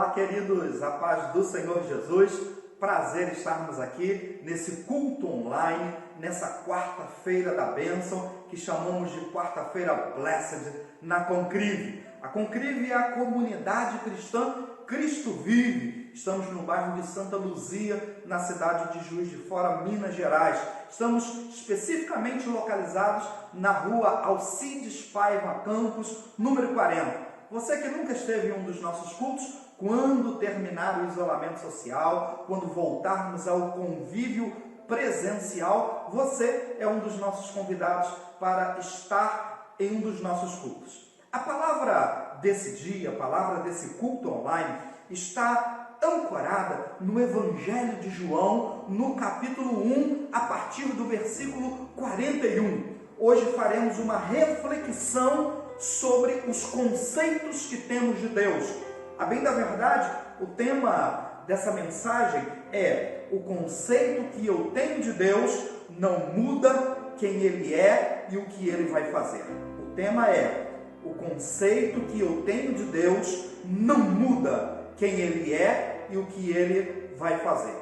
Olá, queridos, a paz do Senhor Jesus. Prazer estarmos aqui nesse culto online, nessa quarta-feira da bênção, que chamamos de quarta-feira Blessed, na Concrive. A Concrive é a comunidade cristã Cristo Vive. Estamos no bairro de Santa Luzia, na cidade de Juiz de Fora, Minas Gerais. Estamos especificamente localizados na rua Alcides Paiva Campos, número 40. Você que nunca esteve em um dos nossos cultos, quando terminar o isolamento social, quando voltarmos ao convívio presencial, você é um dos nossos convidados para estar em um dos nossos cultos. A palavra desse dia, a palavra desse culto online, está ancorada no Evangelho de João, no capítulo 1, a partir do versículo 41. Hoje faremos uma reflexão sobre os conceitos que temos de Deus. A bem da verdade, o tema dessa mensagem é: o conceito que eu tenho de Deus não muda quem Ele é e o que Ele vai fazer. O tema é: o conceito que eu tenho de Deus não muda quem Ele é e o que Ele vai fazer.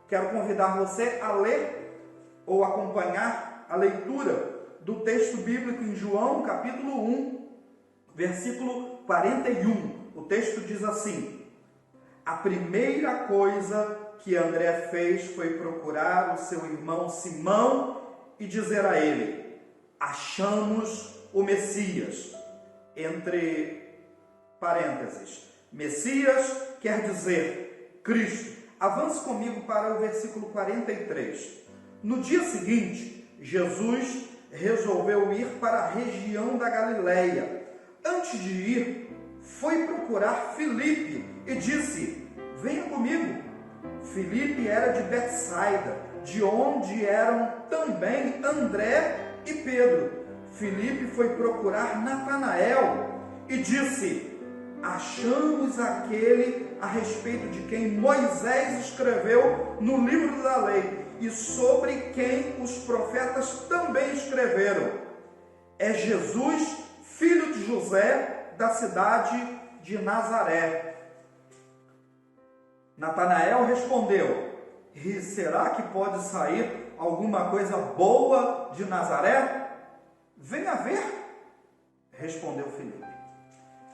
Quero convidar você a ler ou acompanhar a leitura do texto bíblico em João, capítulo 1, versículo 41. O texto diz assim: a primeira coisa que André fez foi procurar o seu irmão Simão e dizer a ele: achamos o Messias. Entre parênteses, Messias quer dizer Cristo. Avance comigo para o versículo 43. No dia seguinte, Jesus resolveu ir para a região da Galileia. Antes de ir, foi procurar Filipe e disse: venha comigo. Filipe era de Betsaida, de onde eram também André e Pedro. Filipe foi procurar Natanael e disse: achamos aquele a respeito de quem Moisés escreveu no livro da lei e sobre quem os profetas também escreveram. É Jesus, filho de José, da cidade de Nazaré. Natanael respondeu: e será que pode sair alguma coisa boa de Nazaré? Venha ver, respondeu Filipe.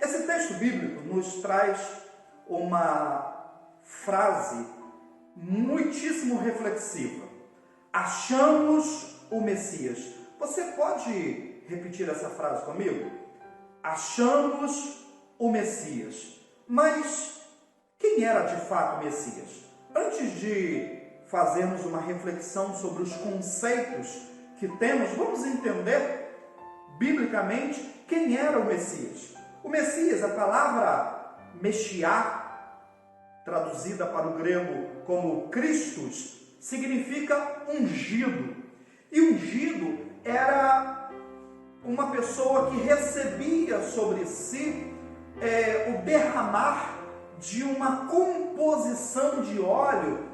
Esse texto bíblico nos traz uma frase muitíssimo reflexiva. Achamos o Messias. Você pode repetir essa frase comigo? Achamos o Messias. Mas quem era de fato o Messias? Antes de fazermos uma reflexão sobre os conceitos que temos, vamos entender biblicamente quem era o Messias. O Messias, a palavra Meshiá, traduzida para o grego como Christus, significa ungido. E ungido era uma pessoa que recebia sobre si o derramar de uma composição de óleo.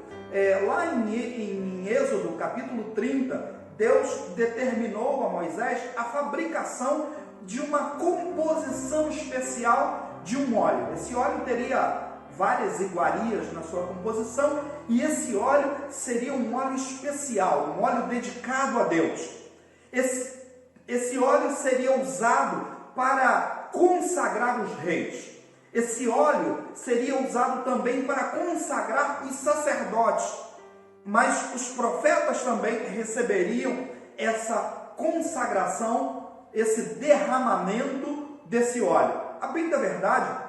Lá em Êxodo, capítulo 30, Deus determinou a Moisés a fabricação de uma composição especial de um óleo. Esse óleo teria várias iguarias na sua composição e esse óleo seria um óleo especial, um óleo dedicado a Deus. Esse óleo seria usado para consagrar os reis. Esse óleo seria usado também para consagrar os sacerdotes. Mas os profetas também receberiam essa consagração, esse derramamento desse óleo. A bem da verdade,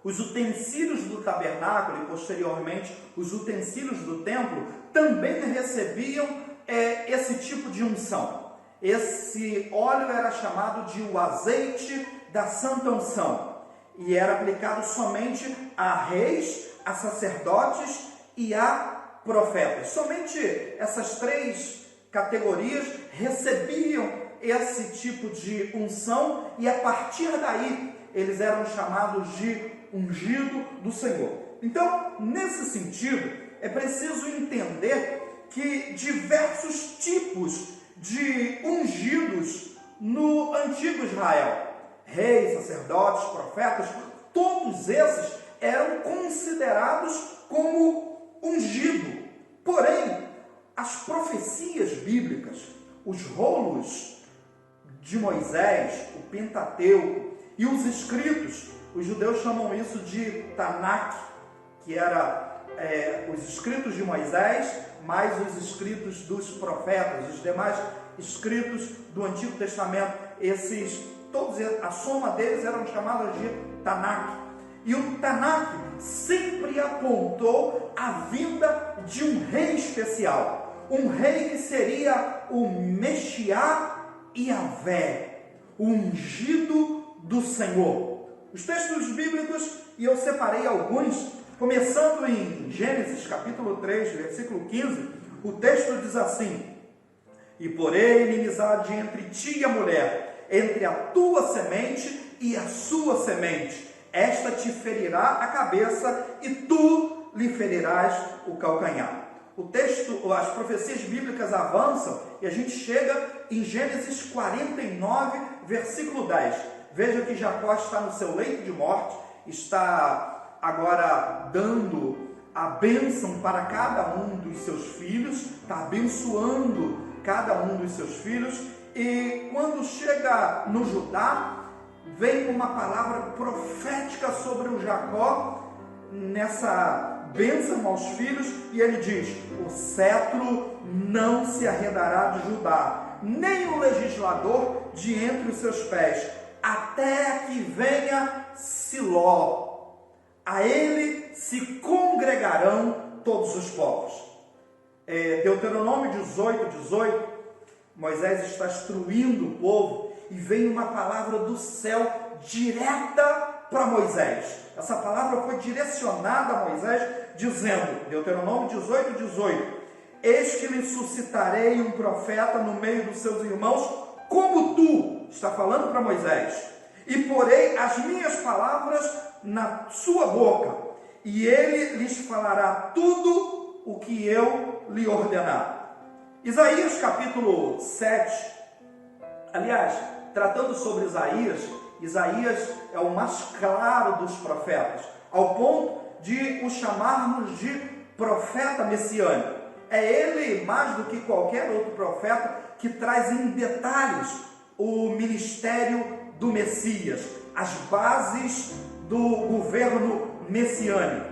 os utensílios do tabernáculo e posteriormente os utensílios do templo também recebiam esse tipo de unção. Esse óleo era chamado de o azeite da santa unção e era aplicado somente a reis, a sacerdotes e a profetas. Somente essas três categorias recebiam esse tipo de unção e a partir daí eles eram chamados de ungido do Senhor. Então, nesse sentido, é preciso entender que diversos tipos de ungidos no antigo Israel, reis, sacerdotes, profetas, todos esses eram considerados como ungido. Porém, as profecias bíblicas, os rolos de Moisés, o Pentateuco e os escritos, os judeus chamam isso de Tanakh, que era os escritos de Moisés, mais os escritos dos profetas, os demais escritos do Antigo Testamento, a soma deles eram chamados de Tanakh. E o Tanakh sempre apontou a vinda de um rei especial, um rei que seria o Mexiá Yavé, o ungido do Senhor. Os textos bíblicos, e eu separei alguns, começando em Gênesis capítulo 3, versículo 15, o texto diz assim: e porém inimizade entre ti e a mulher, entre a tua semente e a sua semente, esta te ferirá a cabeça e tu lhe ferirás o calcanhar. O texto, as profecias bíblicas avançam e a gente chega em Gênesis 49, versículo 10. Veja que Jacó está no seu leito de morte, está agora dando a bênção para cada um dos seus filhos, está abençoando cada um dos seus filhos, e quando chega no Judá, vem uma palavra profética sobre o Jacó, nessa bênção aos filhos, e ele diz: o cetro não se arredará de Judá, nem o legislador de entre os seus pés, até que venha Siló. A ele se congregarão todos os povos. Deuteronômio 18, Moisés está instruindo o povo e vem uma palavra do céu direta para Moisés. Essa palavra foi direcionada a Moisés, dizendo, Deuteronômio 18, eis que lhe suscitarei um profeta no meio dos seus irmãos, como tu, está falando para Moisés, e porei as minhas palavras na sua boca, e ele lhes falará tudo o que eu lhe ordenar. Isaías capítulo 7, aliás, tratando sobre Isaías é o mais claro dos profetas, ao ponto de o chamarmos de profeta messiânico. É ele, mais do que qualquer outro profeta, que traz em detalhes o ministério do Messias, as bases do governo messiânico.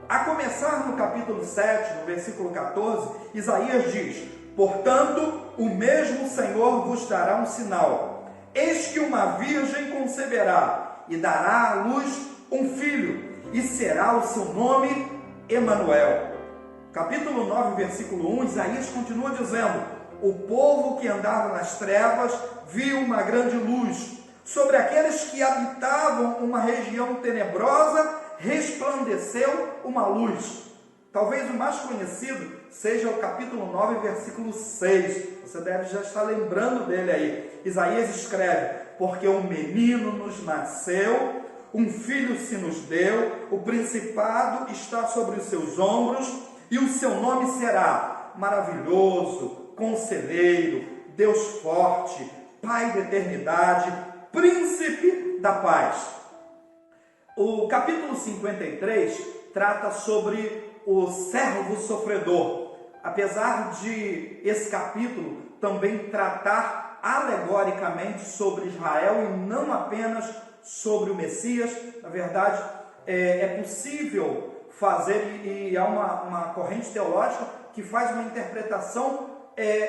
A começar no capítulo 7, no versículo 14, Isaías diz: portanto, o mesmo Senhor vos dará um sinal. Eis que uma virgem conceberá e dará à luz um filho, e será o seu nome Emanuel. Capítulo 9, versículo 1, Isaías continua dizendo: o povo que andava nas trevas viu uma grande luz. Sobre aqueles que habitavam uma região tenebrosa, resplandeceu uma luz. Talvez o mais conhecido seja o capítulo 9, versículo 6. Você deve já estar lembrando dele aí. Isaías escreve: porque um menino nos nasceu, um filho se nos deu, o principado está sobre os seus ombros, e o seu nome será Maravilhoso, Conselheiro, Deus Forte, Pai da Eternidade, Príncipe da Paz. O capítulo 53 trata sobre o servo sofredor. Apesar de esse capítulo também tratar alegoricamente sobre Israel e não apenas sobre o Messias, na verdade é possível fazer, e há uma corrente teológica que faz uma interpretação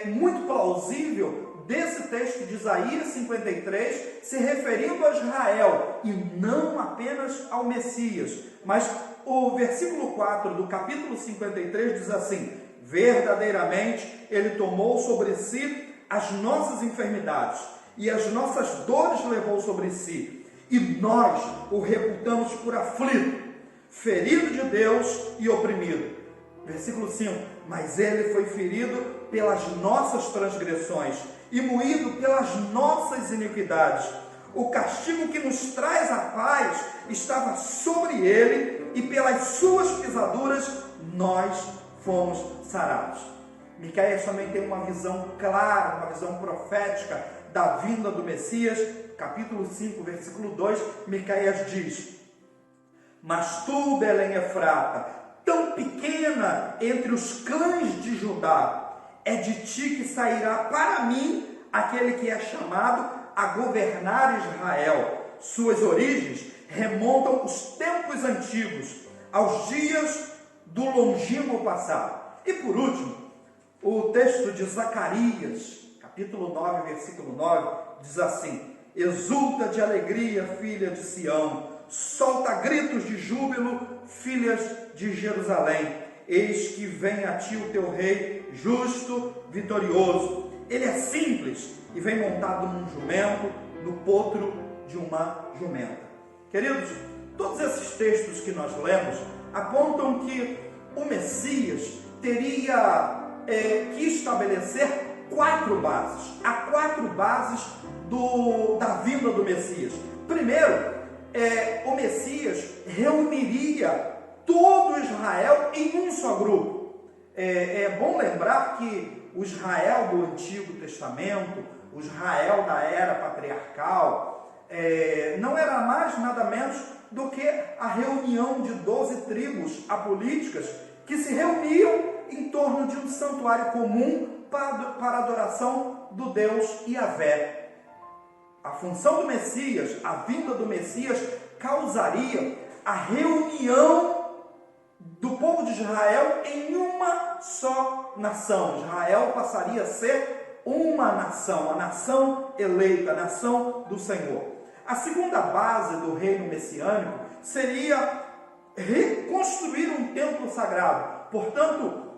muito plausível desse texto de Isaías 53, se referindo a Israel e não apenas ao Messias. Mas o versículo 4 do capítulo 53 diz assim: verdadeiramente ele tomou sobre si as nossas enfermidades e as nossas dores levou sobre si, e nós o reputamos por aflito, ferido de Deus e oprimido. Versículo 5: mas ele foi ferido pelas nossas transgressões e moído pelas nossas iniquidades. O castigo que nos traz a paz estava sobre ele, e pelas suas pisaduras nós fomos sarados. Miqueias também tem uma visão clara, uma visão profética da vinda do Messias. Capítulo 5, versículo 2, Miqueias diz: Mas tu, Belém Efrata, tão pequena entre os clãs de Judá, é de ti que sairá para mim aquele que é chamado a governar Israel. Suas origens remontam os tempos antigos, aos dias do longínquo passado. E por último, o texto de Zacarias, capítulo 9, versículo 9, diz assim: exulta de alegria, filha de Sião, solta gritos de júbilo, filhas de Jerusalém. Eis que vem a ti o teu rei, justo, vitorioso. Ele é simples e vem montado num jumento, no potro de uma jumenta. Queridos, todos esses textos que nós lemos apontam que o Messias teria que estabelecer 4 bases. Há 4 bases da vinda do Messias. Primeiro, o Messias reuniria todo Israel em um só grupo. É bom lembrar que o Israel do Antigo Testamento, o Israel da era patriarcal, não era mais nada menos do que a reunião de 12 tribos apolíticas que se reuniam em torno de um santuário comum para a adoração do Deus Yahvé. A função do Messias, a vinda do Messias, causaria a reunião do povo de Israel em uma só nação. Israel passaria a ser uma nação, a nação eleita, a nação do Senhor. A segunda base do reino messiânico seria reconstruir um templo sagrado. Portanto,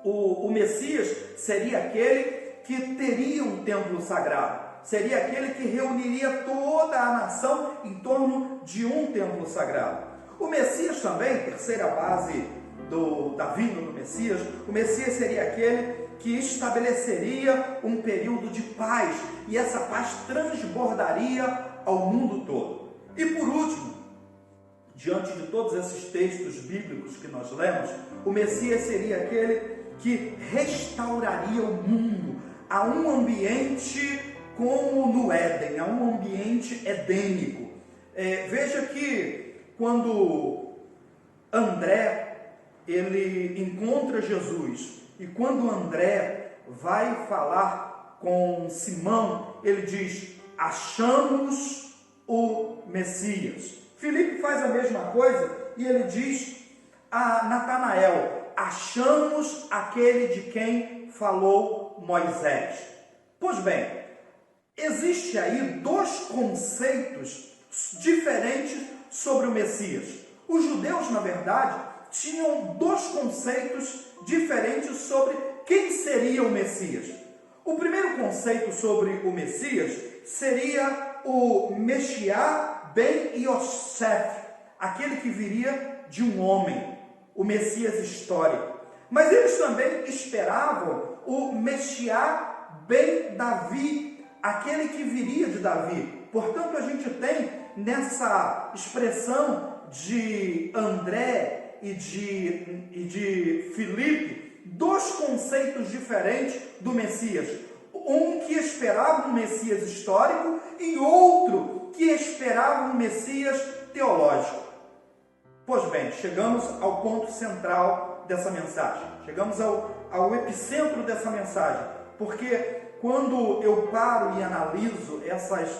o Messias seria aquele que teria um templo sagrado. Seria aquele que reuniria toda a nação em torno de um templo sagrado. O Messias também, terceira base da vinda do Messias, o Messias seria aquele que estabeleceria um período de paz, e essa paz transbordaria ao mundo todo. E por último, diante de todos esses textos bíblicos que nós lemos, o Messias seria aquele que restauraria o mundo a um ambiente como no Éden, a um ambiente edênico. Veja que quando André ele encontra Jesus, e quando André vai falar com Simão, ele diz: achamos o Messias. Filipe faz a mesma coisa e ele diz a Natanael: achamos aquele de quem falou Moisés. Pois bem, existe aí 2 conceitos diferentes sobre o Messias. Os judeus, na verdade, tinham 2 conceitos diferentes sobre quem seria o Messias. O primeiro conceito sobre o Messias seria o Meshiá ben Yosef, aquele que viria de um homem, o Messias histórico. Mas eles também esperavam o Meshiá ben Davi, aquele que viria de Davi. Portanto, a gente tem nessa expressão de André e de Filipe 2 conceitos diferentes do Messias. Um que esperava um Messias histórico e outro que esperava um Messias teológico. Pois bem, chegamos ao ponto central dessa mensagem. Chegamos ao epicentro dessa mensagem. Porque quando eu paro e analiso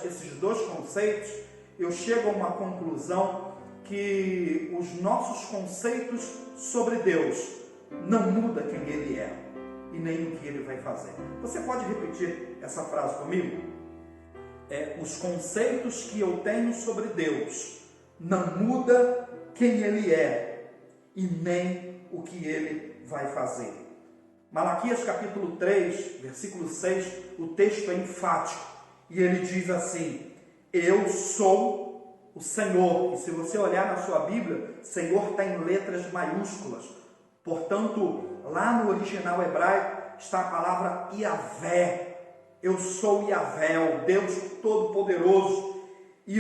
esses 2 conceitos, eu chego a uma conclusão que os nossos conceitos sobre Deus não mudam quem Ele é e nem o que Ele vai fazer. Você pode repetir essa frase comigo? Os conceitos que eu tenho sobre Deus não mudam quem Ele é e nem o que Ele vai fazer. Malaquias capítulo 3, versículo 6, o texto é enfático e ele diz assim: eu sou o Senhor. E se você olhar na sua Bíblia, Senhor está em letras maiúsculas. Portanto, lá no original hebraico está a palavra Yahvé. Eu sou Yahvé, o Deus Todo-Poderoso. E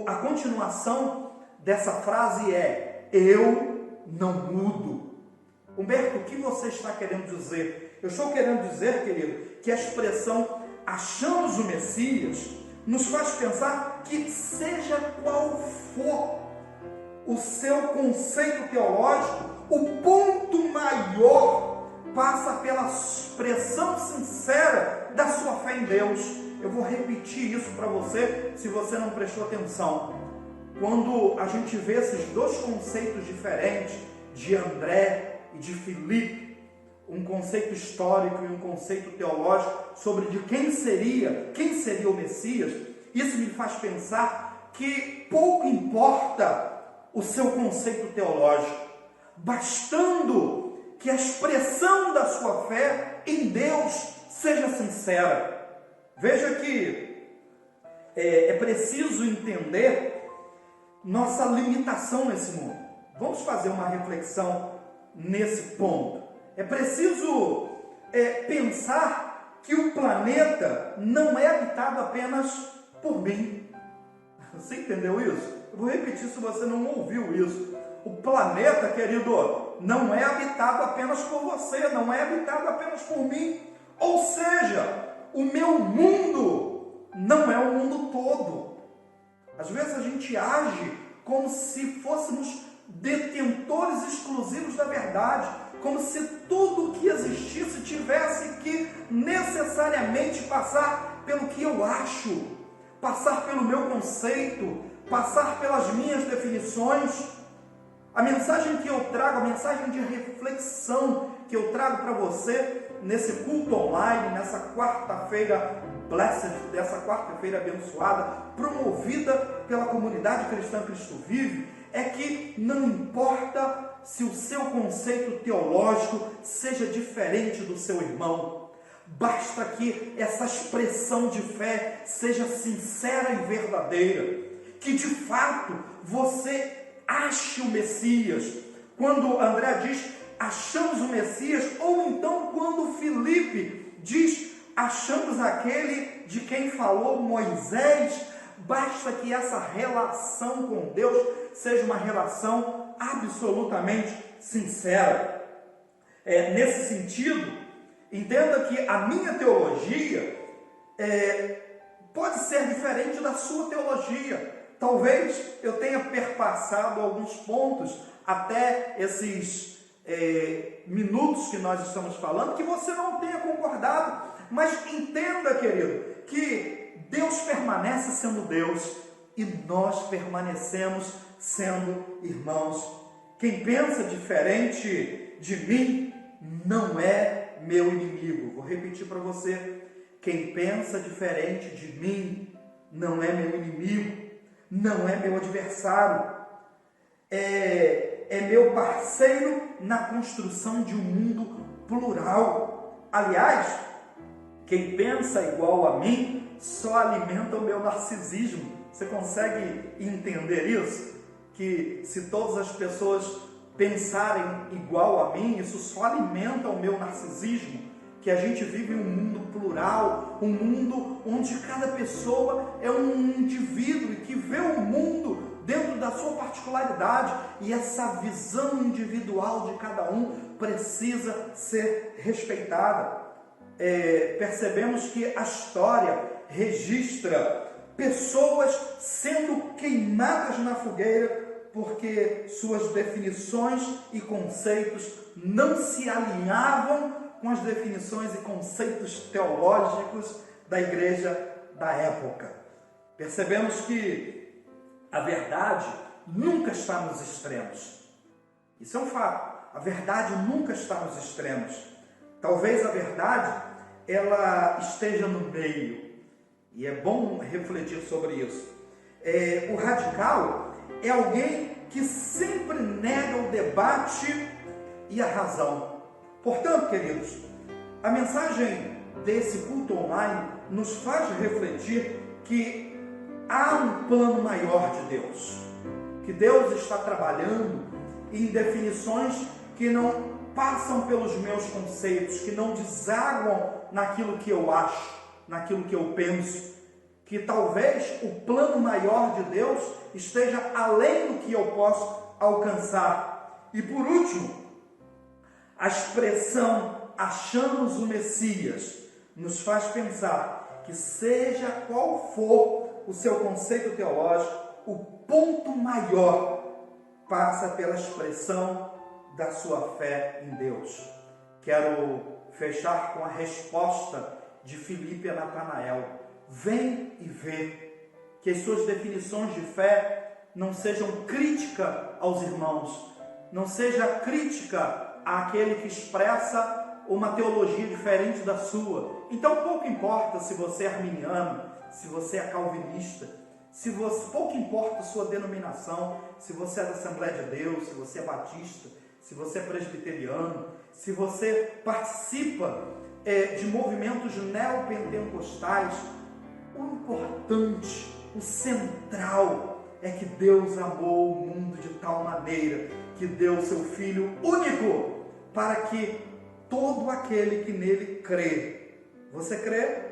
a continuação dessa frase é: eu não mudo. Humberto, o que você está querendo dizer? Eu estou querendo dizer, querido, que a expressão achamos o Messias nos faz pensar que seja qual for o seu conceito teológico, o ponto maior passa pela expressão sincera da sua fé em Deus. Eu vou repetir isso para você, se você não prestou atenção. Quando a gente vê esses dois conceitos diferentes, de André e de Filipe, um conceito histórico e um conceito teológico sobre de quem seria o Messias, isso me faz pensar que pouco importa o seu conceito teológico, bastando que a expressão da sua fé em Deus seja sincera. Veja que é preciso entender nossa limitação nesse mundo. Vamos fazer uma reflexão nesse ponto. É preciso pensar que o planeta não é habitado apenas por mim. Você entendeu isso? Eu vou repetir se você não ouviu isso. O planeta, querido, não é habitado apenas por você, não é habitado apenas por mim. Ou seja, o meu mundo não é o mundo todo. Às vezes a gente age como se fôssemos detentores exclusivos da verdade, como se tudo que existisse tivesse que necessariamente passar pelo que eu acho, passar pelo meu conceito, passar pelas minhas definições. A mensagem que eu trago, a mensagem de reflexão que eu trago para você nesse culto online, nessa quarta-feira blessed, dessa quarta-feira abençoada, promovida pela comunidade cristã Cristo Vive, é que não importa se o seu conceito teológico seja diferente do seu irmão, basta que essa expressão de fé seja sincera e verdadeira, que de fato você ache o Messias. Quando André diz, achamos o Messias, ou então quando Filipe diz, achamos aquele de quem falou Moisés, basta que essa relação com Deus seja uma relação absolutamente sincera. Nesse sentido, entenda que a minha teologia pode ser diferente da sua teologia. Talvez eu tenha perpassado alguns pontos até esses minutos que nós estamos falando, que você não tenha concordado, mas entenda, querido, que Deus permanece sendo Deus e nós permanecemos sendo irmãos. Quem pensa diferente de mim não é meu inimigo. Vou repetir para você. Quem pensa diferente de mim não é meu inimigo, não é meu adversário. É meu parceiro na construção de um mundo plural. Aliás, quem pensa igual a mim só alimenta o meu narcisismo. Você consegue entender isso? Que se todas as pessoas pensarem igual a mim, isso só alimenta o meu narcisismo. Que a gente vive um mundo plural, um mundo onde cada pessoa é um indivíduo e que vê o mundo dentro da sua particularidade, e essa visão individual de cada um precisa ser respeitada. Percebemos que a história registra pessoas sendo queimadas na fogueira porque suas definições e conceitos não se alinhavam com as definições e conceitos teológicos da igreja da época. Percebemos que a verdade nunca está nos extremos. Isso é um fato. A verdade nunca está nos extremos. Talvez a verdade ela esteja no meio. E é bom refletir sobre isso. O radical é alguém que sempre nega o debate e a razão. Portanto, queridos, a mensagem desse culto online nos faz refletir que há um plano maior de Deus. Que Deus está trabalhando em definições que não passam pelos meus conceitos, que não desaguam naquilo que eu acho, naquilo que eu penso, que talvez o plano maior de Deus esteja além do que eu posso alcançar. E por último, a expressão achamos o Messias nos faz pensar que seja qual for o seu conceito teológico, o ponto maior passa pela expressão da sua fé em Deus. Quero fechar com a resposta de Filipe a Natanael. Vem e vê. Que as suas definições de fé não sejam crítica aos irmãos, não seja crítica àquele que expressa uma teologia diferente da sua. Então pouco importa se você é arminiano, se você é calvinista, pouco importa a sua denominação, se você é da Assembleia de Deus, se você é batista, se você é presbiteriano, se você participa de movimentos neopentecostais. O importante, o central, é que Deus amou o mundo de tal maneira que deu o seu Filho único para que todo aquele que nele crê. Você crê?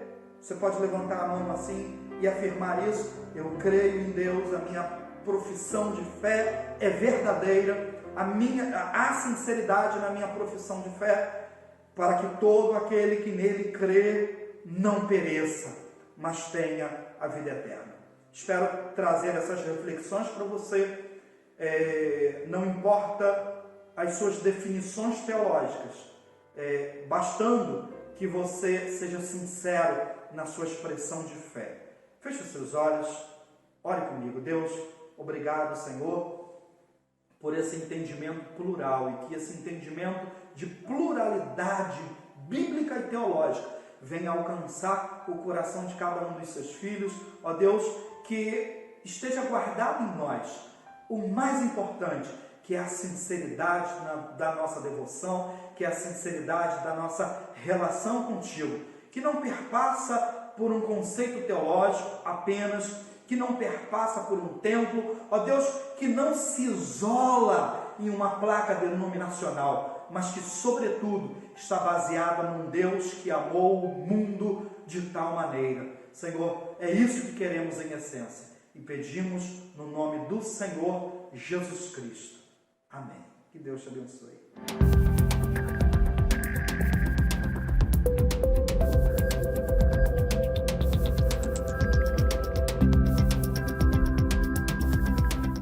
Você pode levantar a mão assim e afirmar isso. Eu creio em Deus, a minha profissão de fé é verdadeira, há sinceridade na minha profissão de fé, para que todo aquele que nele crê não pereça, mas tenha a vida eterna. Espero trazer essas reflexões para você. Não importa as suas definições teológicas, bastando que você seja sincero na sua expressão de fé. Feche os seus olhos, ore comigo. Deus, obrigado, Senhor, por esse entendimento plural, e que esse entendimento de pluralidade bíblica e teológica venha alcançar o coração de cada um dos seus filhos. Ó Deus, que esteja guardado em nós o mais importante, que é a sinceridade da nossa devoção, que é a sinceridade da nossa relação contigo, que não perpassa por um conceito teológico apenas, que não perpassa por um templo, ó Deus, que não se isola em uma placa denominacional, mas que, sobretudo, está baseada num Deus que amou o mundo de tal maneira. Senhor, é isso que queremos em essência, e pedimos no nome do Senhor Jesus Cristo. Amém. Que Deus te abençoe.